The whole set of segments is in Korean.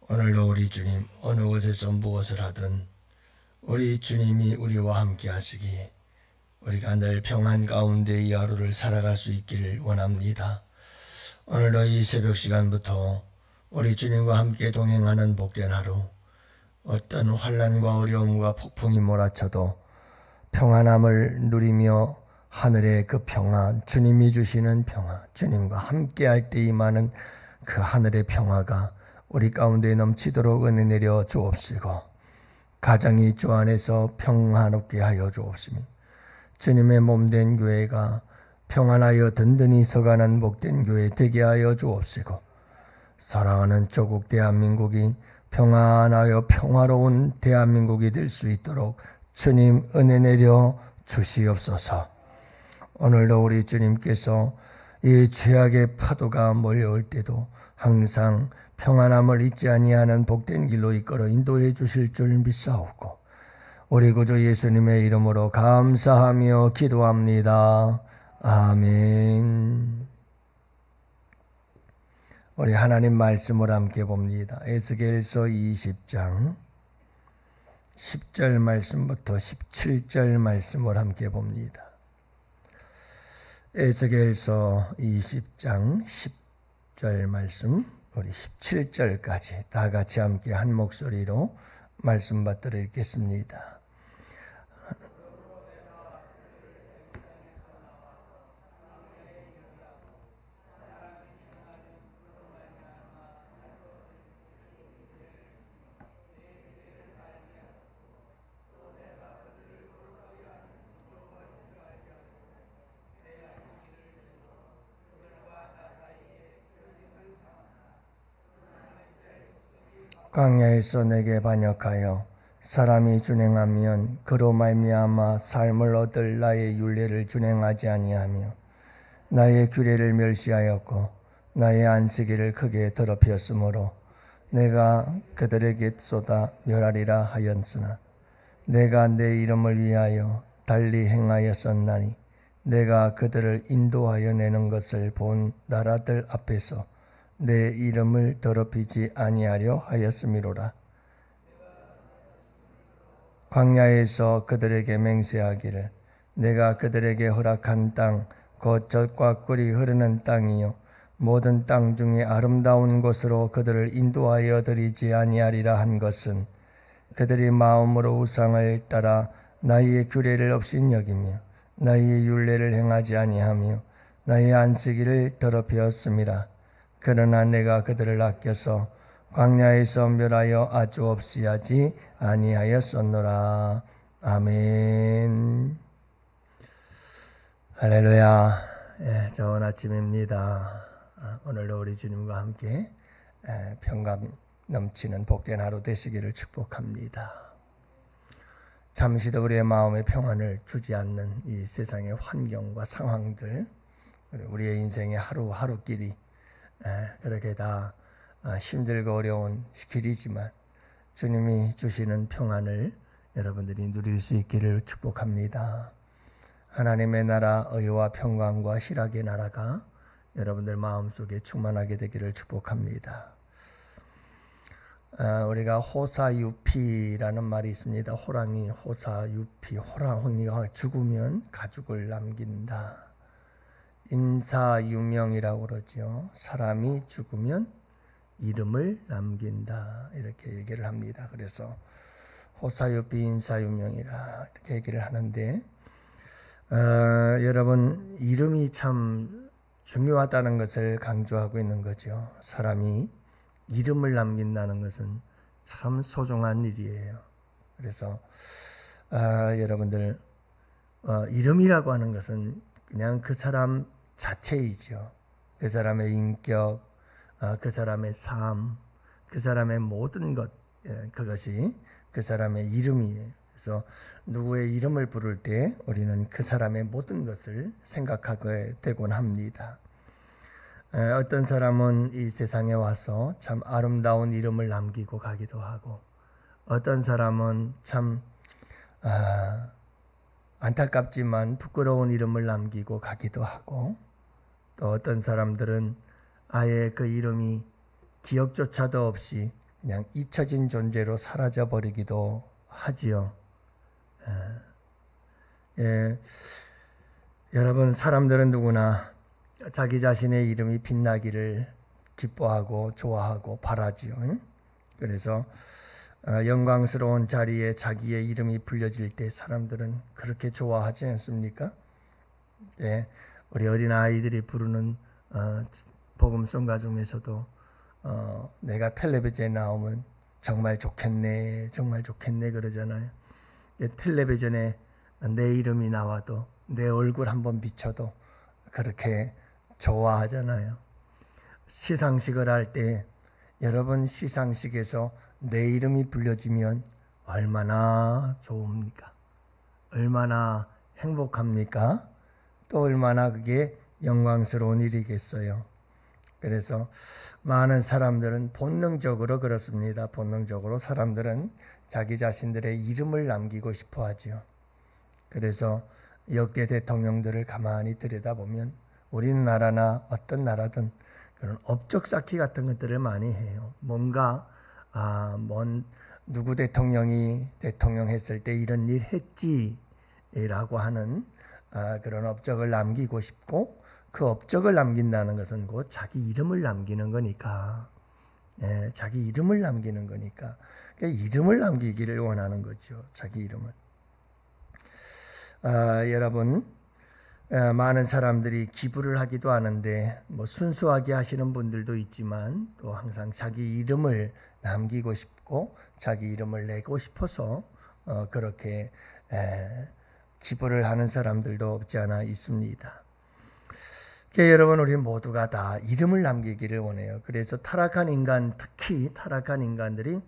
오늘도 우리 주님 어느 곳에서 무엇을 하든 우리 주님이 우리와 함께 하시기에 우리가 늘 평안 가운데 이 하루를 살아갈 수 있기를 원합니다. 오늘도 이 새벽 시간부터 우리 주님과 함께 동행하는 복된 하루, 어떤 환난과 어려움과 폭풍이 몰아쳐도 평안함을 누리며 하늘의 그 평안, 주님이 주시는 평안, 주님과 함께 할 때 임하는 그 하늘의 평화가 우리 가운데 넘치도록 은혜 내려 주옵시고, 가정이 주 안에서 평안롭게 하여 주옵시며, 주님의 몸된 교회가 평안하여 든든히 서가는 복된 교회 되게 하여 주옵시고, 사랑하는 조국 대한민국이 평안하여 평화로운 대한민국이 될 수 있도록 주님 은혜 내려 주시옵소서. 오늘도 우리 주님께서 이 죄악의 파도가 몰려올 때도 항상 평안함을 잊지 아니하는 복된 길로 이끌어 인도해 주실 줄 믿사옵고, 우리 구주 예수님의 이름으로 감사하며 기도합니다. 아멘. 우리 하나님 말씀을 함께 봅니다. 에스겔서 20장 10절 말씀부터 17절 말씀을 함께 봅니다. 에스겔서 20장 10절 말씀, 우리 17절까지 다 같이 함께 한 목소리로 말씀 받들어 읽겠습니다. 광야에서 내게 반역하여 사람이 준행하면 그로 말미암아 삶을 얻을 나의 율례를 준행하지 아니하며 나의 규례를 멸시하였고 나의 안식일을 크게 더럽혔으므로 내가 그들에게 쏟아 멸하리라 하였으나, 내가 내 이름을 위하여 달리 행하였었나니 내가 그들을 인도하여 내는 것을 본 나라들 앞에서 내 이름을 더럽히지 아니하려 하였음이로라. 광야에서 그들에게 맹세하기를, 내가 그들에게 허락한 땅 곧 젖과 꿀이 흐르는 땅이요 모든 땅 중에 아름다운 곳으로 그들을 인도하여 드리지 아니하리라 한 것은, 그들이 마음으로 우상을 따라 나의 규례를 없이 여기며 나의 율례를 행하지 아니하며 나의 안식일을 더럽혔음이라. 그러나 내가 그들을 아껴서 광야에서 멸하여 아주 없이 하지 아니하였었노라. 아멘. 할렐루야. 좋은 아침입니다. 오늘도 우리 주님과 함께 평강 넘치는 복된 하루 되시기를 축복합니다. 잠시도 우리의 마음의 평안을 주지 않는 이 세상의 환경과 상황들, 우리의 인생의 하루하루길이 그렇게 다 힘들고 어려운 길이지만 주님이 주시는 평안을 여러분들이 누릴 수 있기를 축복합니다. 하나님의 나라 의와 평강과 희락의 나라가 여러분들 마음속에 충만하게 되기를 축복합니다. 우리가 호사유피라는 말이 있습니다. 호랑이, 호사유피, 호랑이가 죽으면 가죽을 남긴다. 인사유명이라고 그러죠. 사람이 죽으면 이름을 남긴다, 이렇게 얘기를 합니다. 그래서 호사유피 인사유명이라 이렇게 얘기를 하는데, 여러분, 이름이 참 중요하다는 것을 강조하고 있는 거죠. 사람이 이름을 남긴다는 것은 참 소중한 일이에요. 그래서 여러분들, 이름이라고 하는 것은 그냥 그 사람 자체이죠. 그 사람의 인격, 그 사람의 삶, 그 사람의 모든 것, 그것이 그 사람의 이름이에요. 그래서 누구의 이름을 부를 때 우리는 그 사람의 모든 것을 생각하게 되곤 합니다. 어떤 사람은 이 세상에 와서 참 아름다운 이름을 남기고 가기도 하고, 어떤 사람은 참 안타깝지만 부끄러운 이름을 남기고 가기도 하고, 또 어떤 사람들은 아예 그 이름이 기억조차도 없이 그냥 잊혀진 존재로 사라져 버리기도 하지요. 여러분, 사람들은 누구나 자기 자신의 이름이 빛나기를 기뻐하고 좋아하고 바라지요. 그래서 영광스러운 자리에 자기의 이름이 불려질 때 사람들은 그렇게 좋아하지 않습니까? 우리 어린아이들이 부르는 복음송가 중에서도 내가 텔레비전에 나오면 정말 좋겠네, 정말 좋겠네 그러잖아요. 텔레비전에 내 이름이 나와도, 내 얼굴 한번 비춰도 그렇게 좋아하잖아요. 시상식을 할 때 여러분, 시상식에서 내 이름이 불려지면 얼마나 좋습니까? 얼마나 행복합니까? 또 얼마나 그게 영광스러운 일이겠어요. 그래서 많은 사람들은 본능적으로 그렇습니다. 본능적으로 사람들은 자기 자신들의 이름을 남기고 싶어 하죠. 그래서 역대 대통령들을 가만히 들여다보면 우리나라나 어떤 나라든 그런 업적 쌓기 같은 것들을 많이 해요. 뭔가 누구 대통령이 대통령 했을 때 이런 일 했지라고 하는 그런 업적을 남기고 싶고, 그 업적을 남긴다는 것은 곧 자기 이름을 남기는 거니까, 자기 이름을 남기는 거니까, 그러니까 이름을 남기기를 원하는 거죠. 자기 이름을. 여러분, 많은 사람들이 기부를 하기도 하는데 순수하게 하시는 분들도 있지만, 또 항상 자기 이름을 남기고 싶고 자기 이름을 내고 싶어서 그렇게 기부를 하는 사람들도 없지 않아 있습니다. 그러니까 여러분, 우리 모두가 다 이름을 남기기를 원해요. 그래서 타락한 인간, 특히 타락한 인간들이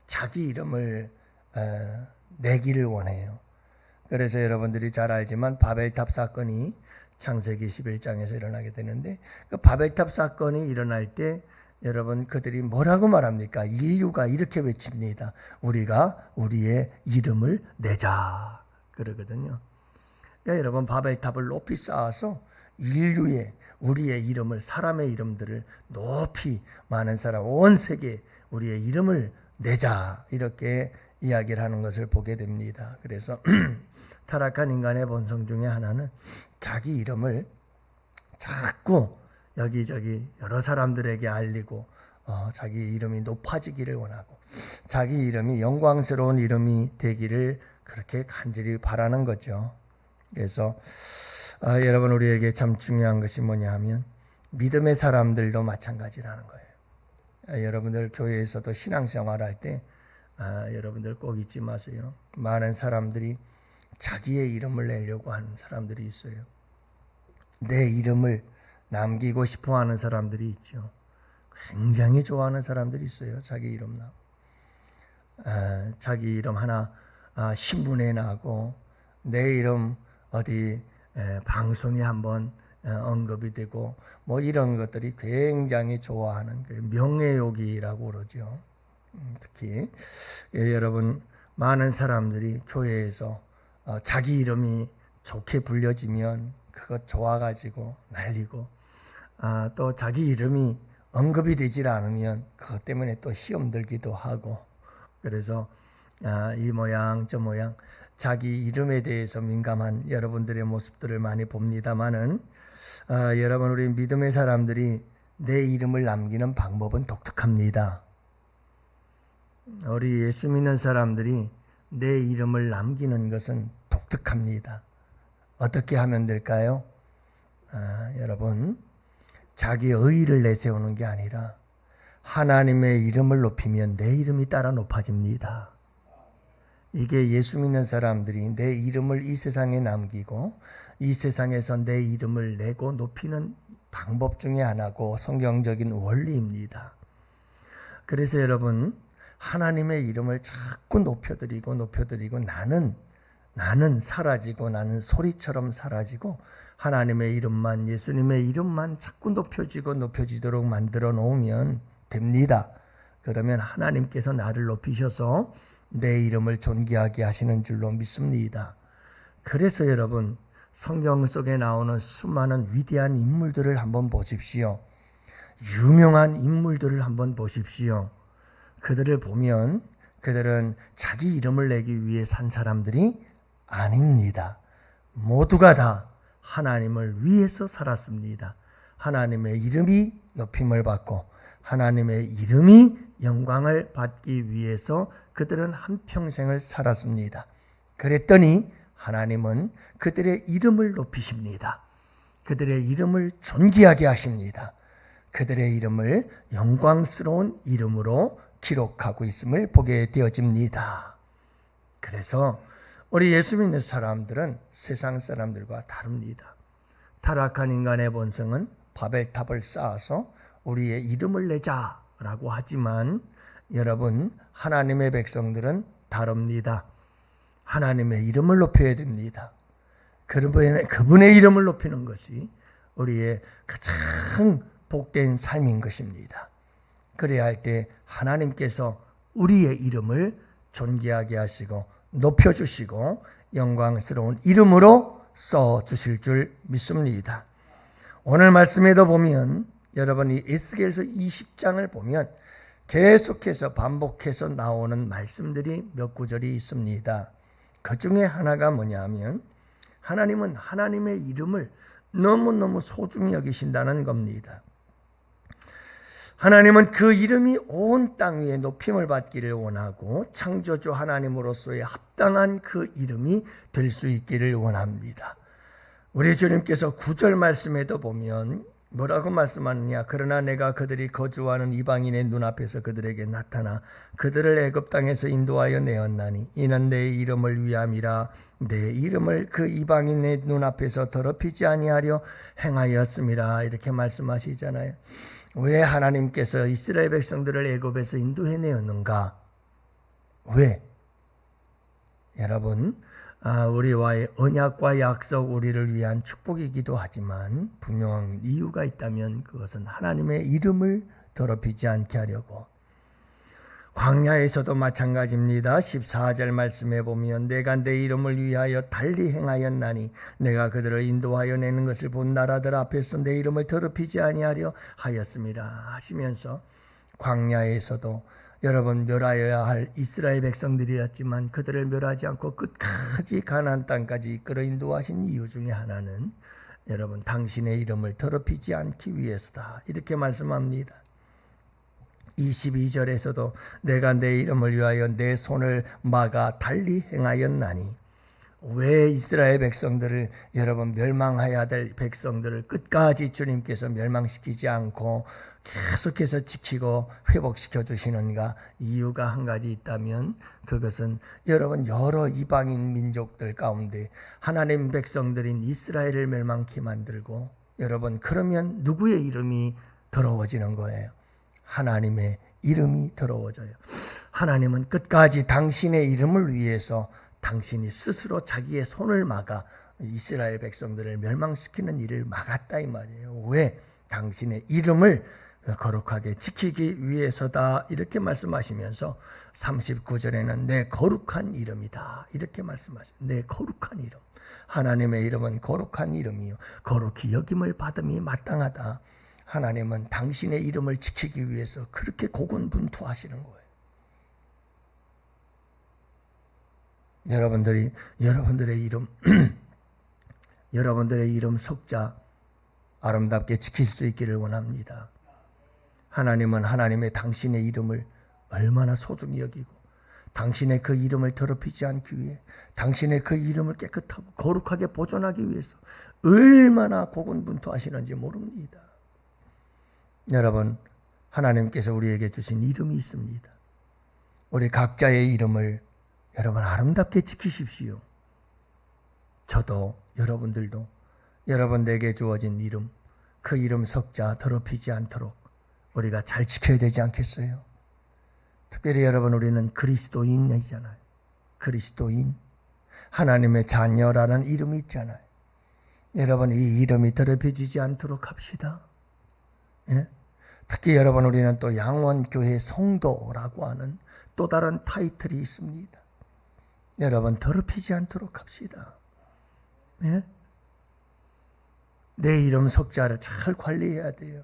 자기 이름을 내기를 원해요. 그래서 여러분들이 잘 알지만 바벨탑 사건이 창세기 11장에서 일어나게 되는데, 그 바벨탑 사건이 일어날 때 여러분, 그들이 뭐라고 말합니까? 인류가 이렇게 외칩니다. 우리가 우리의 이름을 내자 그러거든요. 그러니까 여러분, 바벨탑을 높이 쌓아서 인류의, 우리의 이름을, 사람의 이름들을 높이, 많은 사람, 온 세계에 우리의 이름을 내자, 이렇게 이야기를 하는 것을 보게 됩니다. 그래서 타락한 인간의 본성 중에 하나는 자기 이름을 자꾸 여기저기 여러 사람들에게 알리고 자기 이름이 높아지기를 원하고 자기 이름이 영광스러운 이름이 되기를 그렇게 간절히 바라는 거죠. 그래서 여러분, 우리에게 참 중요한 것이 뭐냐 하면 믿음의 사람들도 마찬가지라는 거예요. 여러분들 교회에서도 신앙생활할 때 여러분들 꼭 잊지 마세요. 많은 사람들이 자기의 이름을 내려고 하는 사람들이 있어요. 내 이름을 남기고 싶어 하는 사람들이 있죠. 굉장히 좋아하는 사람들이 있어요. 자기 이름 자기 이름 하나 신문에 나고, 내 이름 어디 방송에 한번 언급이 되고, 뭐 이런 것들이 굉장히 좋아하는 명예욕이라고 그러죠. 특히 여러분, 많은 사람들이 교회에서 자기 이름이 좋게 불려지면 그것 좋아가지고 난리고, 또 자기 이름이 언급이 되질 않으면 그것 때문에 또 시험 들기도 하고, 그래서 이 모양 저 모양 자기 이름에 대해서 민감한 여러분들의 모습들을 많이 봅니다만은, 여러분, 우리 믿음의 사람들이 내 이름을 남기는 방법은 독특합니다. 우리 예수 믿는 사람들이 내 이름을 남기는 것은 독특합니다. 어떻게 하면 될까요? 여러분, 자기 의의를 내세우는 게 아니라 하나님의 이름을 높이면 내 이름이 따라 높아집니다. 이게 예수 믿는 사람들이 내 이름을 이 세상에 남기고 이 세상에서 내 이름을 내고 높이는 방법 중에 하나고 성경적인 원리입니다. 그래서 여러분, 하나님의 이름을 자꾸 높여드리고 나는 사라지고, 나는 소리처럼 사라지고, 하나님의 이름만, 예수님의 이름만 자꾸 높여지도록 만들어 놓으면 됩니다. 그러면 하나님께서 나를 높이셔서 내 이름을 존귀하게 하시는 줄로 믿습니다. 그래서 여러분, 성경 속에 나오는 수많은 위대한 인물들을 한번 보십시오. 유명한 인물들을 한번 보십시오. 그들을 보면 그들은 자기 이름을 내기 위해 산 사람들이 아닙니다. 모두가 다 하나님을 위해서 살았습니다. 하나님의 이름이 높임을 받고 하나님의 이름이 영광을 받기 위해서 그들은 한평생을 살았습니다. 그랬더니 하나님은 그들의 이름을 높이십니다. 그들의 이름을 존귀하게 하십니다. 그들의 이름을 영광스러운 이름으로 기록하고 있음을 보게 되어집니다. 그래서 우리 예수 믿는 사람들은 세상 사람들과 다릅니다. 타락한 인간의 본성은 바벨탑을 쌓아서 우리의 이름을 내자라고 하지만 여러분, 하나님의 백성들은 다릅니다. 하나님의 이름을 높여야 됩니다. 그분의 이름을 높이는 것이 우리의 가장 복된 삶인 것입니다. 그래야 할 때 하나님께서 우리의 이름을 존귀하게 하시고 높여주시고 영광스러운 이름으로 써주실 줄 믿습니다. 오늘 말씀에도 보면 여러분이 에스겔서 20장을 보면 계속해서 반복해서 나오는 말씀들이 몇 구절이 있습니다. 그 중에 하나가 뭐냐면 하나님은 하나님의 이름을 너무너무 소중히 여기신다는 겁니다. 하나님은 그 이름이 온 땅 위에 높임을 받기를 원하고 창조주 하나님으로서의 합당한 그 이름이 될 수 있기를 원합니다. 우리 주님께서 9절 말씀에도 보면 뭐라고 말씀하느냐? 그러나 내가 그들이 거주하는 이방인의 눈앞에서 그들에게 나타나 그들을 애굽 땅에서 인도하여 내었나니 이는 내 이름을 위함이라. 내 이름을 그 이방인의 눈앞에서 더럽히지 아니하려 행하였음이라. 이렇게 말씀하시잖아요. 왜 하나님께서 이스라엘 백성들을 애굽에서 인도해 내었는가? 왜? 여러분, 우리와의 언약과 약속, 우리를 위한 축복이기도 하지만 분명한 이유가 있다면 그것은 하나님의 이름을 더럽히지 않게 하려고. 광야에서도 마찬가지입니다. 14절 말씀에 보면 내가 내 이름을 위하여 달리 행하였나니 내가 그들을 인도하여 내는 것을 본 나라들 앞에서 내 이름을 더럽히지 아니하려 하였습니다 하시면서 광야에서도 여러분 멸하여야 할 이스라엘 백성들이었지만 그들을 멸하지 않고 끝까지 가나안 땅까지 이끌어 인도하신 이유 중에 하나는 여러분 당신의 이름을 더럽히지 않기 위해서다. 이렇게 말씀합니다. 22절에서도 내가 내 이름을 위하여 내 손을 막아 달리 행하였나니. 왜 이스라엘 백성들을 여러분 멸망해야 될 백성들을 끝까지 주님께서 멸망시키지 않고 계속해서 지키고 회복시켜 주시는가? 이유가 한 가지 있다면 그것은 여러분 여러 이방인 민족들 가운데 하나님 백성들인 이스라엘을 멸망케 만들고 여러분 그러면 누구의 이름이 더러워지는 거예요? 하나님의 이름이 더러워져요. 하나님은 끝까지 당신의 이름을 위해서 당신이 스스로 자기의 손을 막아 이스라엘 백성들을 멸망시키는 일을 막았다 이 말이에요. 왜? 당신의 이름을 거룩하게 지키기 위해서다. 이렇게 말씀하시면서 39절에는 내 거룩한 이름이다. 이렇게 말씀하셔요. 내 거룩한 이름. 하나님의 이름은 거룩한 이름이요. 거룩히 여김을 받음이 마땅하다. 하나님은 당신의 이름을 지키기 위해서 그렇게 고군분투하시는 거예요. 여러분들의 이름 여러분들의 이름 석자 아름답게 지킬 수 있기를 원합니다. 하나님은 하나님의 당신의 이름을 얼마나 소중히 여기고 당신의 그 이름을 더럽히지 않기 위해 당신의 그 이름을 깨끗하고 거룩하게 보존하기 위해서 얼마나 고군분투하시는지 모릅니다. 여러분, 하나님께서 우리에게 주신 이름이 있습니다. 우리 각자의 이름을 여러분 아름답게 지키십시오. 저도 여러분들도 여러분에게 주어진 이름, 그 이름 석자 더럽히지 않도록 우리가 잘 지켜야 되지 않겠어요? 특별히 여러분 우리는 그리스도인이잖아요. 그리스도인, 하나님의 자녀라는 이름이 있잖아요. 여러분 이 이름이 더럽혀지지 않도록 합시다. 예? 특히 여러분 우리는 또 양원교회 성도라고 하는 또 다른 타이틀이 있습니다. 여러분 더럽히지 않도록 합시다. 예? 내 이름 석자를 잘 관리해야 돼요.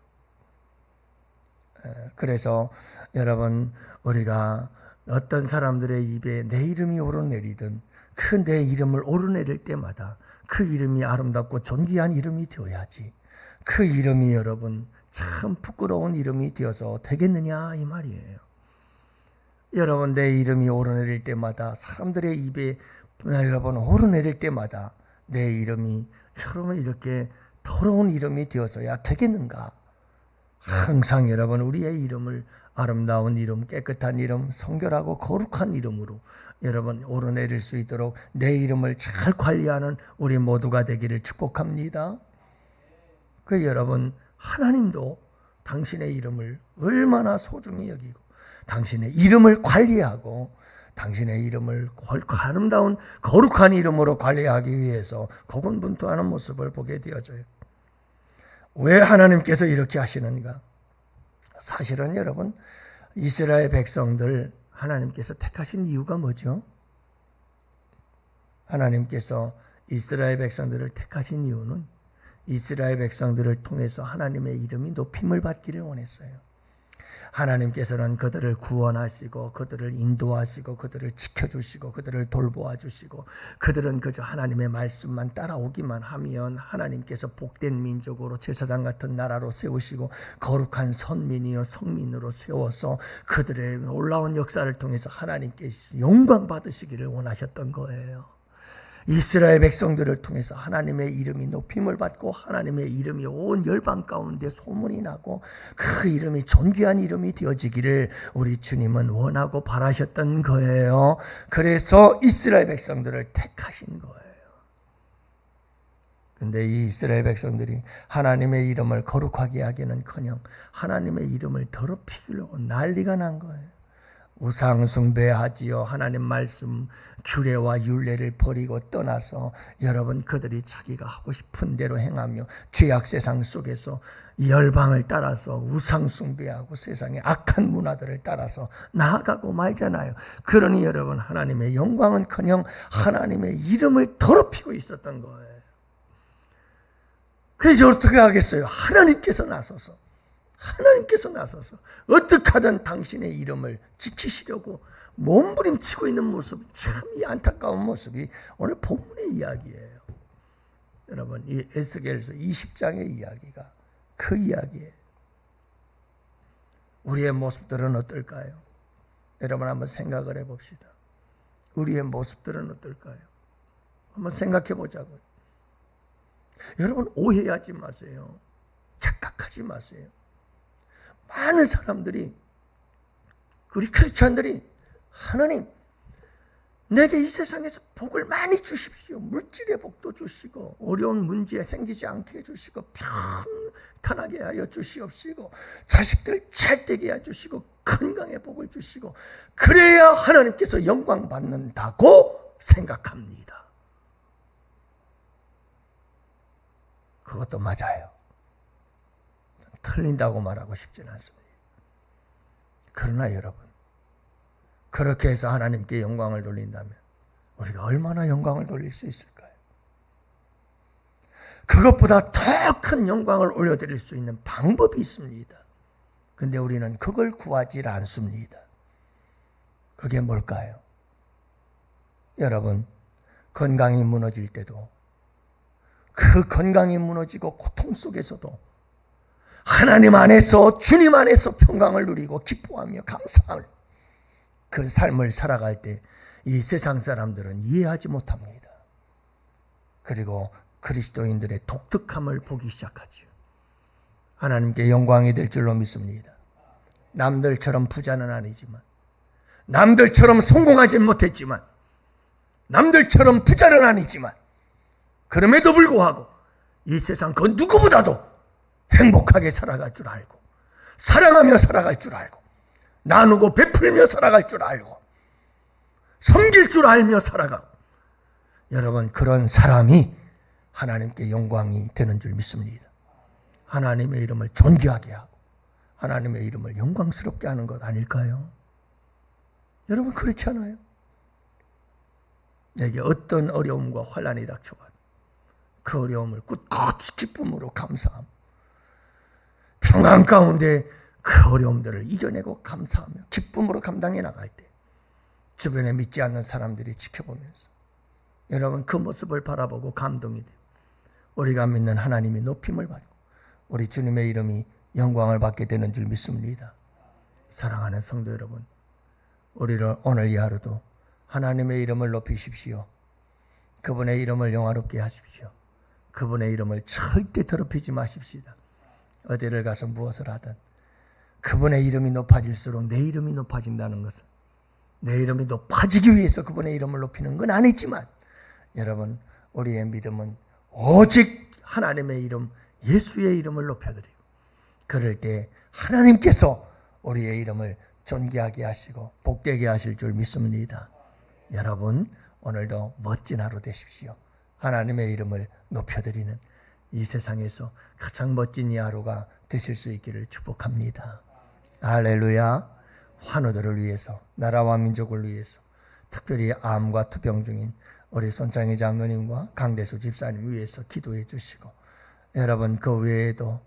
그래서 여러분, 우리가 어떤 사람들의 입에 내 이름이 오르내리든 그 내 이름을 오르내릴 때마다 그 이름이 아름답고 존귀한 이름이 되어야지, 그 이름이 여러분 참 부끄러운 이름이 되어서 되겠느냐 이 말이에요. 여러분, 내 이름이 오르내릴 때마다, 사람들의 입에 여러분 오르내릴 때마다 내 이름이 여러분 이렇게 더러운 이름이 되어서야 되겠는가? 항상 여러분 우리의 이름을 아름다운 이름, 깨끗한 이름, 성결하고 거룩한 이름으로 여러분 오르내릴 수 있도록 내 이름을 잘 관리하는 우리 모두가 되기를 축복합니다. 그 여러분, 하나님도 당신의 이름을 얼마나 소중히 여기고 당신의 이름을 관리하고 당신의 이름을 아름다운 거룩한 이름으로 관리하기 위해서 고군분투하는 모습을 보게 되어져요. 왜 하나님께서 이렇게 하시는가? 사실은 여러분, 이스라엘 백성들 하나님께서 택하신 이유가 뭐죠? 하나님께서 이스라엘 백성들을 택하신 이유는 이스라엘 백성들을 통해서 하나님의 이름이 높임을 받기를 원했어요. 하나님께서는 그들을 구원하시고 그들을 인도하시고 그들을 지켜주시고 그들을 돌보아 주시고, 그들은 그저 하나님의 말씀만 따라오기만 하면 하나님께서 복된 민족으로 제사장 같은 나라로 세우시고 거룩한 선민이요 성민으로 세워서 그들의 올라온 역사를 통해서 하나님께 영광 받으시기를 원하셨던 거예요. 이스라엘 백성들을 통해서 하나님의 이름이 높임을 받고 하나님의 이름이 온 열방 가운데 소문이 나고 그 이름이 존귀한 이름이 되어지기를 우리 주님은 원하고 바라셨던 거예요. 그래서 이스라엘 백성들을 택하신 거예요. 근데 이 이스라엘 백성들이 하나님의 이름을 거룩하게 하기는커녕 하나님의 이름을 더럽히려고 난리가 난 거예요. 우상 숭배하지요. 하나님 말씀 규례와 율례를 버리고 떠나서 여러분 그들이 자기가 하고 싶은 대로 행하며 죄악 세상 속에서 열방을 따라서 우상 숭배하고 세상의 악한 문화들을 따라서 나아가고 말잖아요. 그러니 여러분, 하나님의 영광은커녕 하나님의 이름을 더럽히고 있었던 거예요. 그래서 어떻게 하겠어요? 하나님께서 나서서 어떻게 하든 당신의 이름을 지키시려고 몸부림치고 있는 모습이, 참 이 안타까운 모습이 오늘 본문의 이야기예요. 여러분, 이 에스겔서 20장의 이야기가 그 이야기예요. 우리의 모습들은 어떨까요? 여러분 한번 생각을 해봅시다. 우리의 모습들은 어떨까요? 한번 생각해 보자고요. 여러분, 오해하지 마세요. 착각하지 마세요. 많은 사람들이, 우리 크리스찬들이 하나님 내게 이 세상에서 복을 많이 주십시오. 물질의 복도 주시고 어려운 문제 생기지 않게 해주시고 평탄하게 하여 주시옵시고 자식들 잘되게 해주시고 건강의 복을 주시고, 그래야 하나님께서 영광 받는다고 생각합니다. 그것도 맞아요. 틀린다고 말하고 싶지는 않습니다. 그러나 여러분, 그렇게 해서 하나님께 영광을 돌린다면 우리가 얼마나 영광을 돌릴 수 있을까요? 그것보다 더 큰 영광을 올려드릴 수 있는 방법이 있습니다. 근데 우리는 그걸 구하지 않습니다. 그게 뭘까요? 여러분, 건강이 무너질 때도, 그 건강이 무너지고 고통 속에서도 하나님 안에서, 주님 안에서 평강을 누리고 기뻐하며 감사할 그 삶을 살아갈 때 이 세상 사람들은 이해하지 못합니다. 그리고 그리스도인들의 독특함을 보기 시작하죠. 하나님께 영광이 될 줄로 믿습니다. 남들처럼 부자는 아니지만, 남들처럼 성공하진 못했지만, 남들처럼 부자는 아니지만, 그럼에도 불구하고 이 세상 그 누구보다도 행복하게 살아갈 줄 알고, 사랑하며 살아갈 줄 알고, 나누고 베풀며 살아갈 줄 알고, 섬길 줄 알며 살아가고, 여러분, 그런 사람이 하나님께 영광이 되는 줄 믿습니다. 하나님의 이름을 존귀하게 하고 하나님의 이름을 영광스럽게 하는 것 아닐까요? 여러분, 그렇지 않아요? 내게 어떤 어려움과 환난이 닥쳐와도 그 어려움을 꿋꿋이 기쁨으로 감사함, 평안 가운데 그 어려움들을 이겨내고 감사하며 기쁨으로 감당해 나갈 때 주변에 믿지 않는 사람들이 지켜보면서 여러분 그 모습을 바라보고 감동이 돼요. 우리가 믿는 하나님이 높임을 받고 우리 주님의 이름이 영광을 받게 되는 줄 믿습니다. 사랑하는 성도 여러분, 우리를 오늘 이 하루도 하나님의 이름을 높이십시오. 그분의 이름을 영화롭게 하십시오. 그분의 이름을 절대 더럽히지 마십시다. 어디를 가서 무엇을 하든 그분의 이름이 높아질수록 내 이름이 높아진다는 것을, 내 이름이 높아지기 위해서 그분의 이름을 높이는 건 아니지만 여러분 우리의 믿음은 오직 하나님의 이름 예수의 이름을 높여드리고 그럴 때 하나님께서 우리의 이름을 존귀하게 하시고 복되게 하실 줄 믿습니다. 여러분 오늘도 멋진 하루 되십시오. 하나님의 이름을 높여드리는 이 세상에서 가장 멋진 이 하루가 되실 수 있기를 축복합니다. 할렐루야. 환우들을 위해서, 나라와 민족을 위해서, 특별히 암과 투병 중인 우리 손창희 장로님과 강대수 집사님 위해서 기도해 주시고, 여러분 그 외에도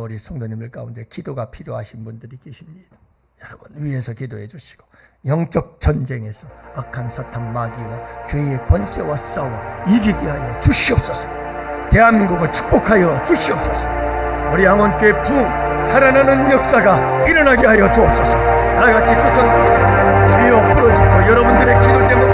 우리 성도님들 가운데 기도가 필요하신 분들이 계십니다. 여러분 위해서 기도해 주시고, 영적 전쟁에서 악한 사탄 마귀와 죄의 권세와 싸워 이기게 하여 주시옵소서. 대한민국을 축복하여 주시옵소서. 우리 양원교회 부흥 살아나는 역사가 일어나게 하여 주옵소서. 다같이 두 손 주여 부르짖고 여러분들의 기도 제목